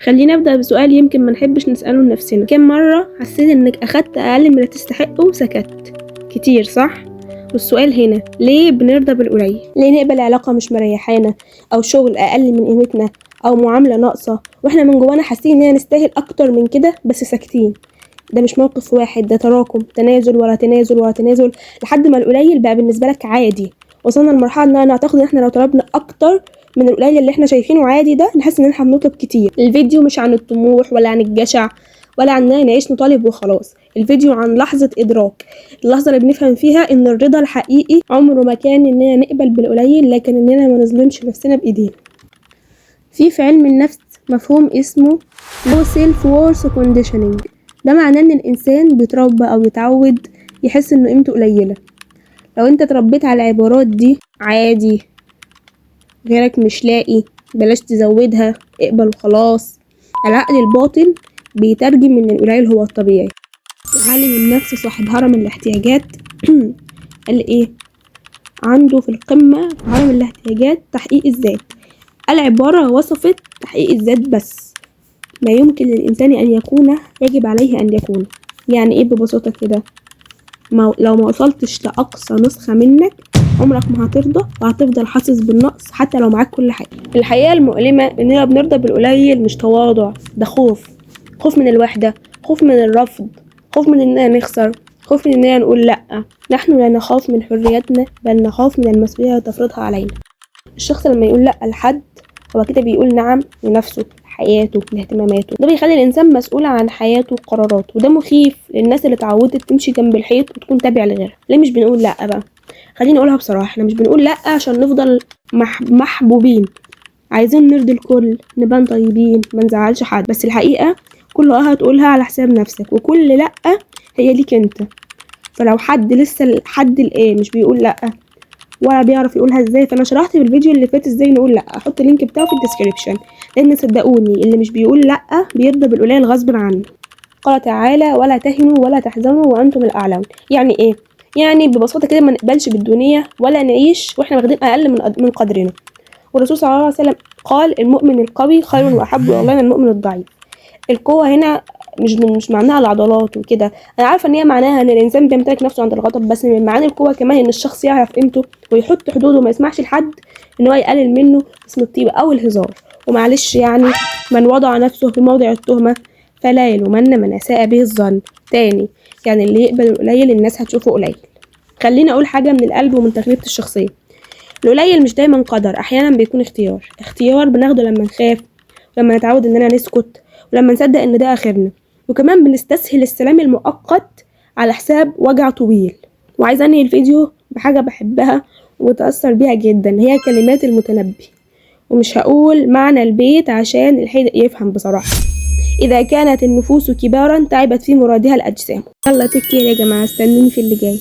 خلينا نبدأ بسؤال يمكن ما نحبش نسأله لنفسنا. كم مرة حسيت انك اخدت اقل من اللي تستحقه وسكت؟ كتير صح؟ والسؤال هنا، ليه بنرضى بالقليل؟ ليه نقبل علاقة مش مريحانا، او شغل اقل من قيمتنا، او معاملة ناقصة واحنا من جوانا حاسين اننا نستاهل اكتر من كده بس ساكتين؟ ده مش موقف واحد، ده تراكم، تنازل ورا تنازل ورا تنازل، لحد ما القليل بقى بالنسبة لك عادي. وصلنا لمرحلة ان نعتقد ان احنا لو طلبنا اكتر من القليل اللي احنا شايفينه عادي ده نحس ان احنا بنطلب كتير. الفيديو مش عن الطموح ولا عن الجشع ولا عن اننا نعيش نطالب وخلاص. الفيديو عن لحظة ادراك، اللحظة اللي بنفهم فيها ان الرضا الحقيقي عمره ما كان اننا نقبل بالقليل، لكن اننا ما نظلمش نفسنا بايدينا. في علم النفس مفهوم اسمه low self worth conditioning. ده معناه ان الانسان بيتربى او يتعود يحس انه قيمته قليلة. لو انت اتربيت على العبارات دي، عادي، غيرك مش لاقي، بلاش تزودها، اقبل وخلاص، العقل الباطن بيترجم ان القليل هو الطبيعي. عالم النفس صاحب هرم الاحتياجات قال ايه عنده في القمة في هرم الاحتياجات؟ تحقيق الذات. العبارة وصفت تحقيق الذات بس، ما يمكن للإنسان أن يكون يجب عليه أن يكون. يعني إيه ببساطة كده؟ لو ما وصلتش لأقصى نسخة منك عمرك ما هترضى، وهتفضل حاسس بالنقص حتى لو معاك كل حاجة. الحقيقة المؤلمة إننا بنرضى بالقليل مش تواضع، ده خوف. خوف من الوحدة، خوف من الرفض، خوف من إننا نخسر، خوف من إننا نقول لأ. نحن لا نخاف من حريتنا، بل نخاف من المسؤولية اللي تفرضها علينا. الشخص لما يقول لأ لحد هو كده بيقول نعم لنفسه، حياته، لاهتماماته. ده بيخلي الإنسان مسؤول عن حياته وقراراته، وده مخيف للناس اللي اتعودت تمشي جنب الحيط وتكون تابع لغيرها. ليه مش بنقول لأ بقى؟ خليني أقولها بصراحة، احنا مش بنقول لأ عشان نفضل محبوبين، عايزين نرضي الكل، نبان طيبين، ما نزعلش حد، بس الحقيقة كل هتقولها على حساب نفسك، وكل لأ هي ليك انت. فلو حد لسه لحد الآن مش بيقول لأ ولا بيعرف يقولها ازاي، فانا شرحت في الفيديو اللي فات ازاي نقول لا، احط اللينك بتاعه في الديسكريبشن. لان صدقوني اللي مش بيقول لا بيرضى بالقليل غصب عنه. قال تعالى ولا تهنوا ولا تحزنوا وانتم الاعلون. يعني ايه؟ يعني ببساطه كده ما نقبلش بالدنيا ولا نعيش واحنا واخدين اقل من قدرنا. والرسول صلى الله عليه وسلم قال المؤمن القوي خير واحب الى الله من المؤمن الضعيف. القوة هنا مش معناها العضلات وكده، انا عارفه ان هي معناها ان الانسان بيمتلك نفسه عند الغضب، بس من معاني القوة كمان ان الشخص يعرف قيمته ويحط حدوده وما يسمحش لحد ان هو يقلل منه اسم الطيبة او الهزار. ومعلش يعني من وضع نفسه في موضع التهمة فلا يلومن من اساء به الظن. تاني، يعني اللي يقبل القليل الناس هتشوفه قليل. خليني اقول حاجة من القلب ومن تجربتي الشخصية، القليل مش دايما قدر، احيانا بيكون اختيار بناخده لما نخاف، ولما نتعود اننا نسكت، ولما نصدق ان ده اخرنا، وكمان بنستسهل السلام المؤقت على حساب وجع طويل. وعايزه انهي الفيديو بحاجه بحبها ومتاثر بيها جدا، هي كلمات المتنبي، ومش هقول معنى البيت عشان الحيد يفهم بصراحه. اذا كانت النفوس كبارا تعبت في مرادها الاجسام. يلا تكير يا جماعه، استنوني في اللي جاي.